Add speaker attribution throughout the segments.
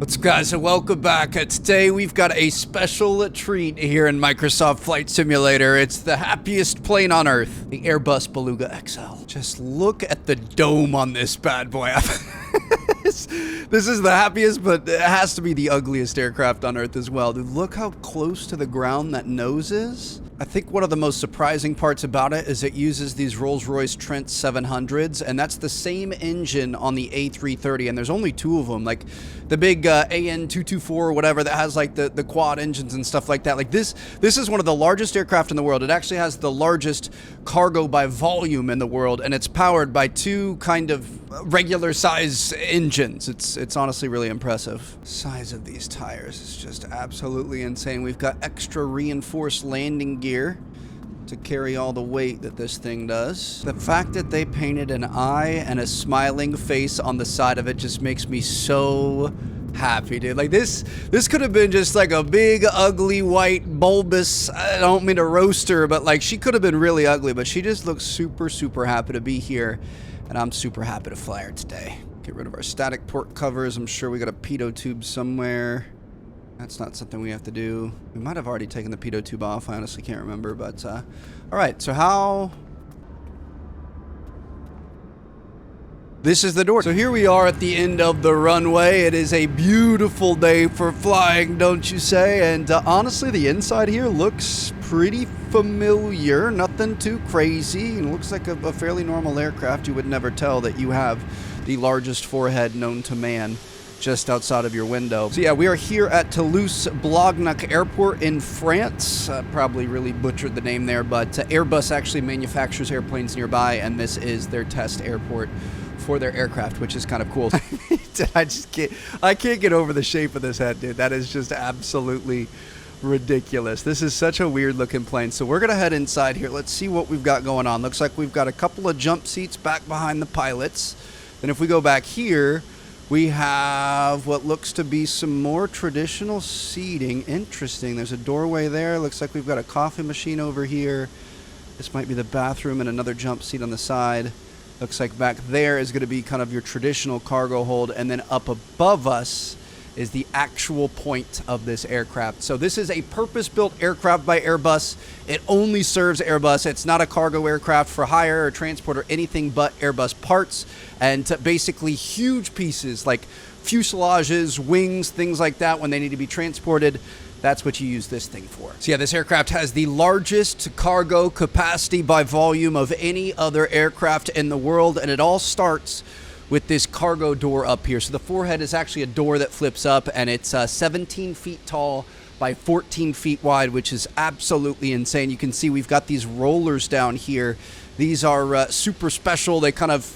Speaker 1: What's up, guys, and welcome back. Today we've got a special treat here in Microsoft Flight Simulator. It's the happiest plane on Earth, the Airbus Beluga XL. Just look at the dome on this bad boy. This is the happiest, but it has to be the ugliest aircraft on Earth as well. Dude, look how close to the ground that nose is. I think one of the most surprising parts about it is it uses these Rolls-Royce Trent 700s, and that's the same engine on the A330, and there's only two of them. Like the big AN224 or whatever that has like the quad engines and stuff like that. Like this is one of the largest aircraft in the world. It actually has the largest cargo by volume in the world, and it's powered by two kind of regular size engines. It's honestly really impressive. Size of these tires is just absolutely insane. We've got extra reinforced landing gear to carry all the weight that this thing does. The fact that they painted an eye and a smiling face on the side of it just makes me so happy, dude. Like this could have been just like a big, ugly, white, bulbous, I don't mean to roast her, but like she could have been really ugly, but she just looks super, super happy to be here, and I'm super happy to fly her today. Get rid of our static port covers. I'm sure we got a pitot tube somewhere. That's not something we have to do. We might have already taken the pitot tube off. I honestly can't remember, but all right, so how... This is the door. So here we are at the end of the runway. It is a beautiful day for flying, don't you say? And honestly, the inside here looks pretty familiar. Nothing too crazy. It looks like a fairly normal aircraft. You would never tell that you have the largest forehead known to man just outside of your window. So yeah, we are here at Toulouse-Blagnac Airport in France. Probably really butchered the name there, but Airbus actually manufactures airplanes nearby, and this is their test airport for their aircraft, which is kind of cool. I can't get over the shape of this head, dude. That is just absolutely ridiculous. This is such a weird looking plane. So we're gonna head inside here. Let's see what we've got going on. Looks like we've got a couple of jump seats back behind the pilots. Then if we go back here, we have what looks to be some more traditional seating. Interesting. There's a doorway there. Looks like we've got a coffee machine over here. This might be the bathroom and another jump seat on the side. Looks like back there is going to be kind of your traditional cargo hold, and then up above us is the actual point of this aircraft. So this is a purpose-built aircraft by Airbus. It only serves Airbus. It's not a cargo aircraft for hire or transport or anything but Airbus parts, and basically huge pieces like fuselages, wings, things like that when they need to be transported. That's what you use this thing for. So yeah, this aircraft has the largest cargo capacity by volume of any other aircraft in the world, and it all starts with this cargo door up here. So the forehead is actually a door that flips up, and it's 17 feet tall by 14 feet wide, which is absolutely insane. You can see we've got these rollers down here. These are super special. They kind of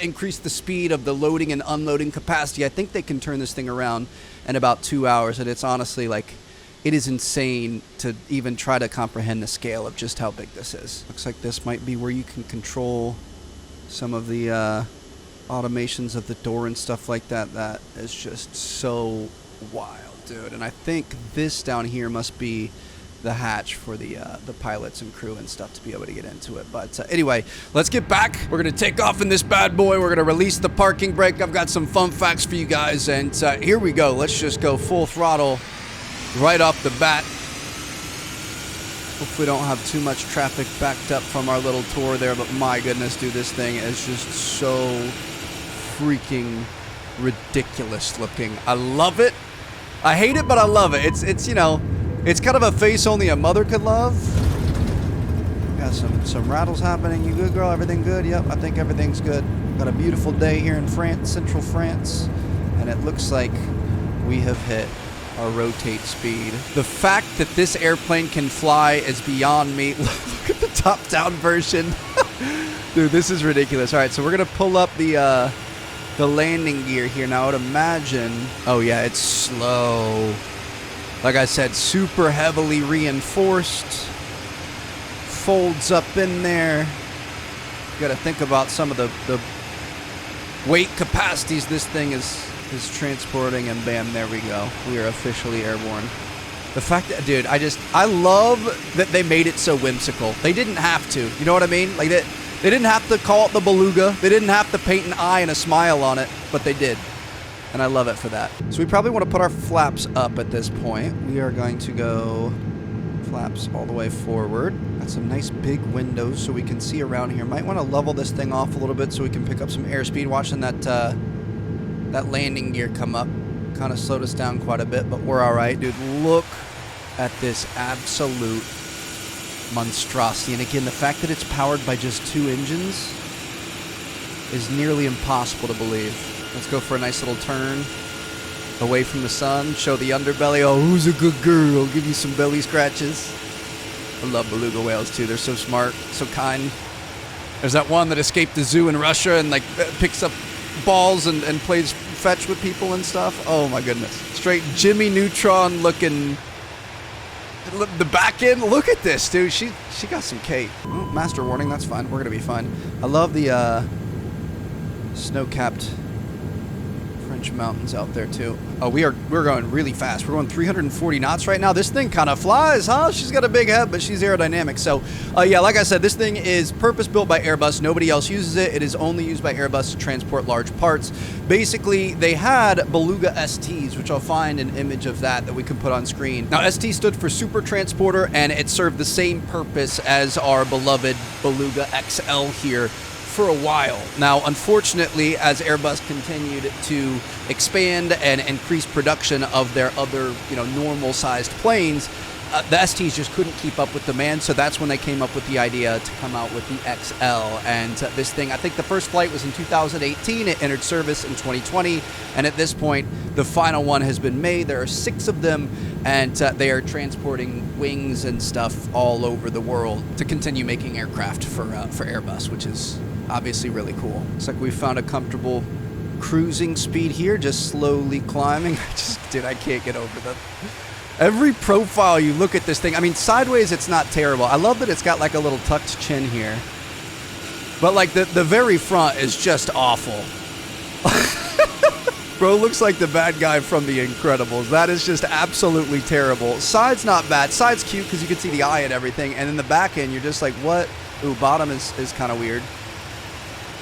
Speaker 1: increase the speed of the loading and unloading capacity. I think they can turn this thing around in about 2 hours, and it's honestly like, it is insane to even try to comprehend the scale of just how big this is. Looks like this might be where you can control some of the automations of the door and stuff like that. That is just so wild, dude. And I think this down here must be the hatch for the pilots and crew and stuff to be able to get into it. But anyway, let's get back. We're gonna take off in this bad boy. We're gonna release the parking brake. I've got some fun facts for you guys, and here we go. Let's just go full throttle right off the bat. Hopefully don't have too much traffic backed up from our little tour there, but my goodness, dude, this thing is just so freaking ridiculous looking. I love it. I hate it, but I love it. It's you know, it's kind of a face only a mother could love. Got some rattles happening. You good, girl? Everything good? Yep, I think everything's good. Got a beautiful day here in France, central France, and it looks like we have hit our rotate speed. The fact that this airplane can fly is beyond me. Look at the top-down version. Dude, this is ridiculous. All right, so we're gonna pull up the landing gear here. Now I would imagine, oh yeah, it's slow. Like I said, super heavily reinforced. Folds up in there. You gotta think about some of the weight capacities this thing is transporting, and bam, there we go. We are officially airborne. The fact that, dude, I love that they made it so whimsical. They didn't have to, you know what I mean? Like that. They didn't have to call it the Beluga. They didn't have to paint an eye and a smile on it, but they did. And I love it for that. So we probably want to put our flaps up at this point. We are going to go flaps all the way forward. Got some nice big windows so we can see around here. Might want to level this thing off a little bit so we can pick up some airspeed. Watching that that landing gear come up kind of slowed us down quite a bit, but we're all right, dude. Look at this absolute monstrosity. And again, the fact that it's powered by just 2 engines is nearly impossible to believe. Let's go for a nice little turn away from the sun, show the underbelly. Oh, who's a good girl? Give you some belly scratches. I love beluga whales too. They're so smart, so kind. There's that one that escaped the zoo in Russia and like picks up balls and plays fetch with people and stuff. Oh my goodness. Straight Jimmy Neutron looking. The back end, look at this, dude. She got some cake. Oh, master warning, that's fine. We're gonna be fine. I love the snow-capped French mountains out there too. Oh, we're going really fast. We're going 340 knots right now. This thing kind of flies, huh? She's got a big head, but she's aerodynamic. So, yeah, like I said, this thing is purpose-built by Airbus. Nobody else uses it. It is only used by Airbus to transport large parts. Basically, they had Beluga STs, which I'll find an image of that we can put on screen. Now, ST stood for Super Transporter, and it served the same purpose as our beloved Beluga XL here for a while. Now, unfortunately, as Airbus continued to expand and increase production of their other, normal-sized planes, the STs just couldn't keep up with demand, so that's when they came up with the idea to come out with the XL. And this thing, I think the first flight was in 2018. It entered service in 2020, and at this point, the final one has been made. There are 6 of them, and they are transporting wings and stuff all over the world to continue making aircraft for Airbus, which is obviously really cool. Looks like we found a comfortable cruising speed here, just slowly climbing. I can't get over them. Every profile you look at this thing, I mean, sideways it's not terrible. I love that it's got like a little tucked chin here. But like the very front is just awful. Bro looks like the bad guy from The Incredibles. That is just absolutely terrible. Side's not bad. Side's cute because you can see the eye and everything. And then the back end, you're just like, what? Ooh, bottom is kind of weird.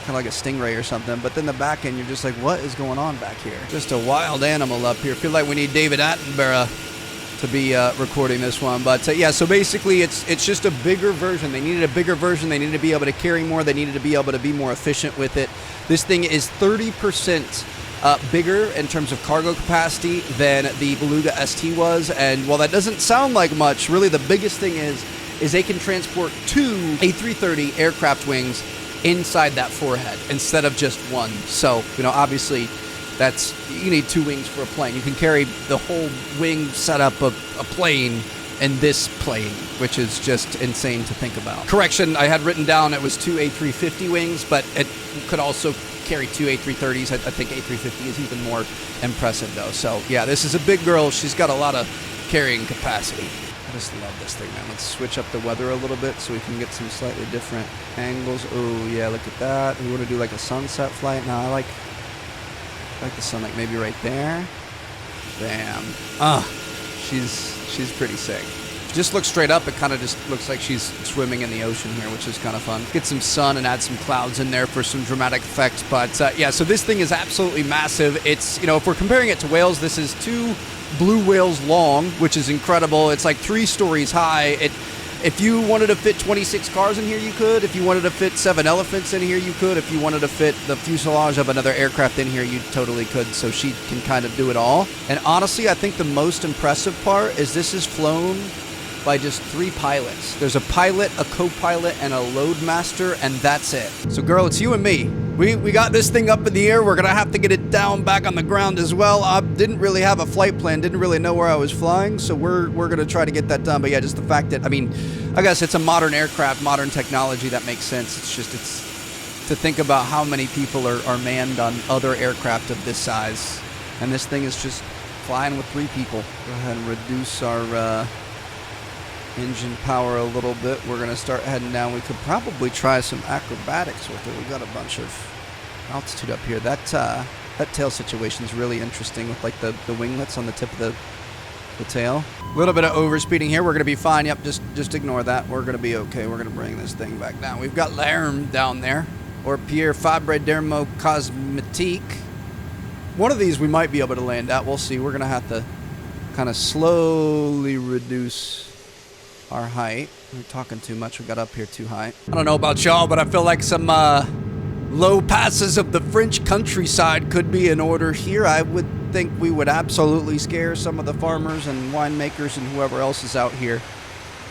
Speaker 1: Kind of like a stingray or something. But then the back end, you're just like, what is going on back here? Just a wild animal up here. Feel like we need David Attenborough to be recording this one. But yeah, so basically it's just a bigger version. They needed a bigger version. They needed to be able to carry more. They needed to be able to be more efficient with it. This thing is 30% bigger in terms of cargo capacity than the Beluga ST was. And while that doesn't sound like much, really the biggest thing is they can transport 2 A330 aircraft wings inside that forehead instead of just one. So, obviously you need 2 wings for a plane. You can carry the whole wing setup of a plane in this plane, which is just insane to think about. Correction, I had written down it was 2 A350 wings, but it could also carry 2 A330s. I think A350 is even more impressive though. So yeah, this is a big girl. She's got a lot of carrying capacity. I just love this thing, man. Let's switch up the weather a little bit so we can get some slightly different angles. Oh yeah, look at that. We want to do like a sunset flight. Now I like the sun, like maybe right there. Bam. She's pretty sick. Just look straight up, it kind of just looks like she's swimming in the ocean here, which is kind of fun. Get some sun and add some clouds in there for some dramatic effects. But yeah, so this thing is absolutely massive. It's, if we're comparing it to whales, this is 2 blue whales long, which is incredible. It's like 3 stories high. If you wanted to fit 26 cars in here, you could. If you wanted to fit 7 elephants in here, you could. If you wanted to fit the fuselage of another aircraft in here, you totally could. So she can kind of do it all. And honestly, I think the most impressive part is this is flown by just 3 pilots. There's a pilot, a co-pilot, and a load master, and that's it. So girl, it's you and me. We got this thing up in the air. We're gonna have to get it down back on the ground as well. I didn't really have a flight plan, didn't really know where I was flying, so we're gonna try to get that done. But yeah, just the fact that, I guess it's a modern aircraft, modern technology, that makes sense. It's to think about how many people are manned on other aircraft of this size. And this thing is just flying with 3 people. Go ahead and reduce our engine power a little bit. We're going to start heading down. We could probably try some acrobatics with it. We got a bunch of altitude up here. That tail situation is really interesting with like the winglets on the tip of the tail. A little bit of overspeeding here. We're going to be fine. Yep, just ignore that. We're going to be okay. We're going to bring this thing back down. We've got Larme down there, or Pierre Fabre d'Hermo Cosmetique. One of these we might be able to land at. We'll see. We're going to have to kind of slowly reduce our height. We're talking too much. We got up here too high. I don't know about y'all, but I feel like some low passes of the French countryside could be in order here. I would think we would absolutely scare some of the farmers and winemakers and whoever else is out here.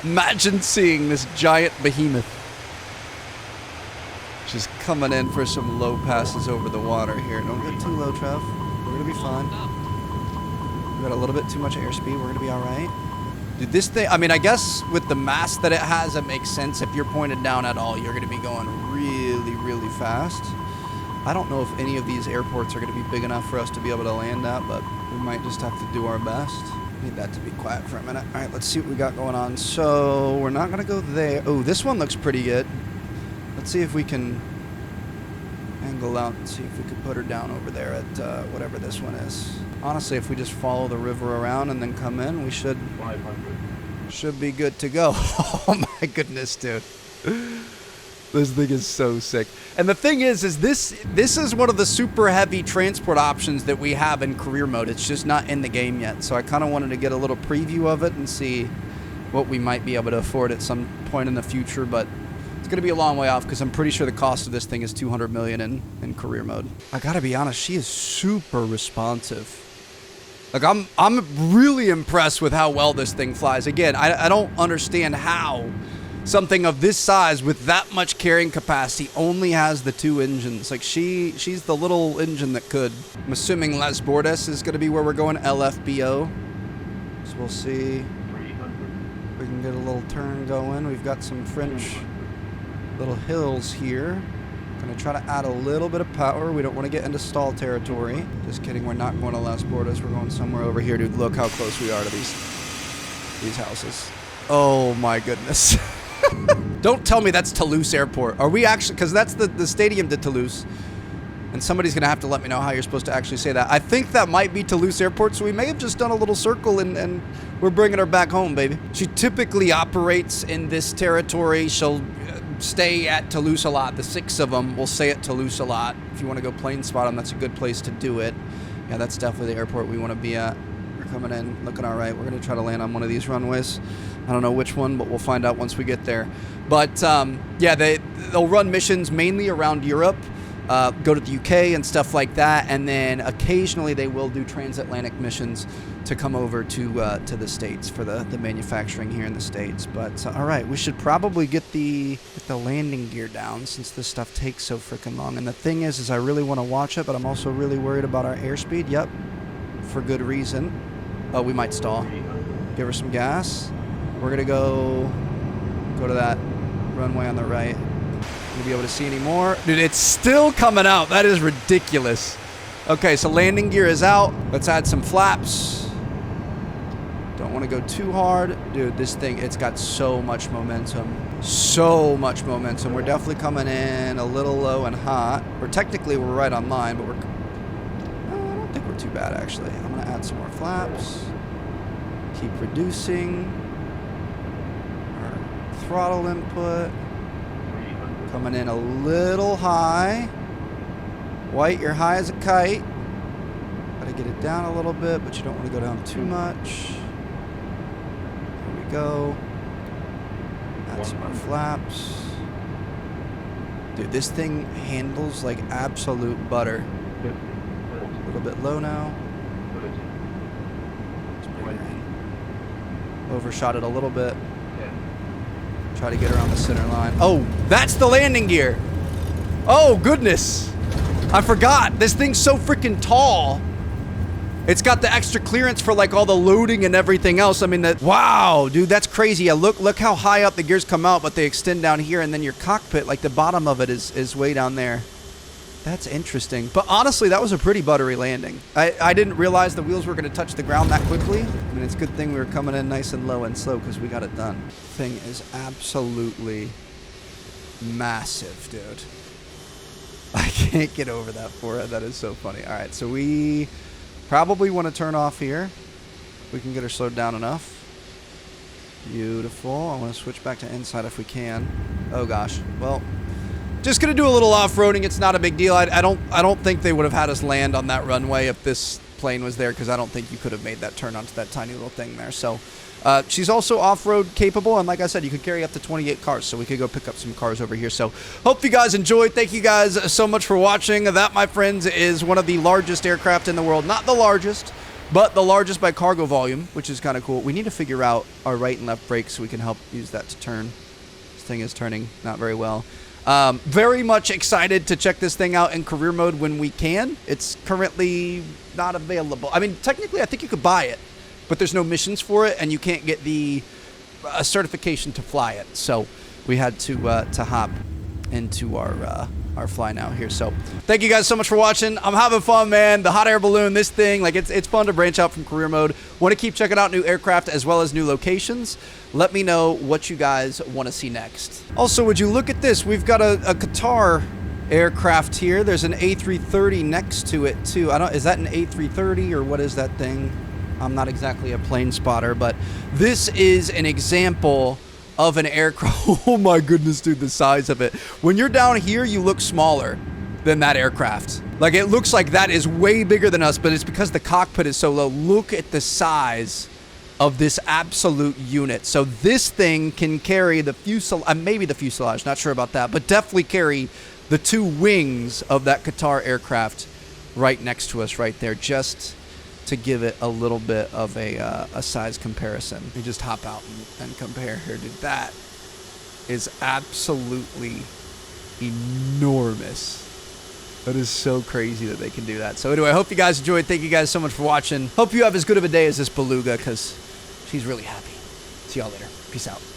Speaker 1: Imagine seeing this giant behemoth just coming in for some low passes over the water here. Don't get too low, Trev. We're going to be fine. We got a little bit too much airspeed. We're going to be all right. Dude, this thing, I mean, I guess with the mass that it has, it makes sense. If you're pointed down at all, you're going to be going really, really fast. I don't know if any of these airports are going to be big enough for us to be able to land at, but we might just have to do our best. Need that to be quiet for a minute. All right, let's see what we got going on. So we're not going to go there. Oh, this one looks pretty good. Let's see if we can angle out and see if we can put her down over there at whatever this one is. Honestly, if we just follow the river around and then come in, we should be good to go. Oh my goodness, dude. This thing is so sick. And the thing is this is one of the super heavy transport options that we have in career mode. It's just not in the game yet. So I kind of wanted to get a little preview of it and see what we might be able to afford at some point in the future, but it's going to be a long way off because I'm pretty sure the cost of this thing is $200 million in career mode. I got to be honest, she is super responsive. Like, I'm really impressed with how well this thing flies. Again, I don't understand how something of this size with that much carrying capacity only has the 2 engines. Like, she's the little engine that could. I'm assuming Les Bordes is going to be where we're going, LFBO. So we'll see. We can get a little turn going. We've got some French little hills here. Gonna try to add a little bit of power. We don't want to get into stall territory. Just kidding, we're not going to Las Bordas. We're going somewhere over here, dude. Look how close we are to these houses. Oh my goodness. Don't tell me that's Toulouse Airport. Are we actually, because that's the stadium to Toulouse. And somebody's gonna have to let me know how you're supposed to actually say that. I think that might be Toulouse Airport, so we may have just done a little circle and we're bringing her back home, baby. She typically operates in this territory. She'll stay at Toulouse a lot. The 6 of them will stay at Toulouse a lot. If you want to go plane spot them, that's a good place to do it. Yeah, that's definitely the airport we want to be at. We're coming in, looking all right. We're going to try to land on one of these runways. I don't know which one, but we'll find out once we get there. But yeah, they'll run missions mainly around Europe, go to the UK and stuff like that, and then occasionally they will do transatlantic missions to come over to the States for the manufacturing here in the States. But all right, we should probably get the landing gear down since this stuff takes so freaking long. And the thing is I really want to watch it, but I'm also really worried about our airspeed. Yep, for good reason. Oh, we might stall. Give her some gas. We're gonna go to that runway on the right. You'll be able to see any more. Dude, it's still coming out. That is ridiculous. Okay, so landing gear is out. Let's add some flaps. Don't want to go too hard. Dude, this thing, it's got so much momentum. So much momentum. We're definitely coming in a little low and hot. Technically, we're right on line, but I don't think we're too bad, actually. I'm going to add some more flaps. Keep reducing our throttle input. Coming in a little high. White, you're high as a kite. Gotta get it down a little bit, but you don't want to go down too much. There we go. Add some more flaps. Dude, this thing handles like absolute butter. A little bit low now. Overshot it a little bit. Try to get her on the center line. Oh, that's the landing gear. Oh, goodness. I forgot. This thing's so freaking tall. It's got the extra clearance for like all the loading and everything else. I mean, wow, dude, that's crazy. Yeah, look how high up the gears come out, but they extend down here, and then your cockpit, like the bottom of it is way down there. That's interesting. But honestly, that was a pretty buttery landing. I didn't realize the wheels were going to touch the ground that quickly. I mean, it's a good thing we were coming in nice and low and slow because we got it done. Thing is absolutely massive, dude. I can't get over that forehead. That is so funny. All right, so we probably want to turn off here. We can get her slowed down enough. Beautiful. I want to switch back to inside if we can. Oh, gosh. Well, Just gonna do a little off-roading. It's not a big deal. I don't think they would have had us land on that runway if this plane was there, because I don't think you could have made that turn onto that tiny little thing there. So she's also off-road capable, and like I said, you could carry up to 28 cars, so we could go pick up some cars over here. So hope you guys enjoyed. Thank you guys so much for watching. That, my friends, is one of the largest aircraft in the world. Not the largest, but the largest by cargo volume, which is kind of cool. We need to figure out our right and left brakes so we can help use that to turn. This thing is turning not very well. Very much excited to check this thing out in career mode when we can. It's currently not available. I mean, technically, I think you could buy it, but there's no missions for it, and you can't get the certification to fly it. So we had to hop into our fly now here. So thank you guys so much for watching. I'm having fun, man. The hot air balloon, this thing, like it's fun to branch out from career mode. Want to keep checking out new aircraft as well as new locations. Let me know what you guys want to see next. Also, would you look at this? We've got a Qatar aircraft here. There's an A330 next to it too. Is that an A330 or what is that thing? I'm not exactly a plane spotter, but this is an example of an aircraft. Oh my goodness, dude, the size of it. When you're down here, you look smaller than that aircraft. Like, it looks like that is way bigger than us, but it's because the cockpit is so low. Look at the size of this absolute unit. So this thing can carry the fuselage, maybe the fuselage, not sure about that, but definitely carry the two wings of that Qatar aircraft right next to us right there, just to give it a little bit of a size comparison. We just hop out and compare here, dude. That is absolutely enormous. That is so crazy that they can do that. So anyway, I hope you guys enjoyed. Thank you guys so much for watching. Hope you have as good of a day as this Beluga, because she's really happy. See y'all later. Peace out.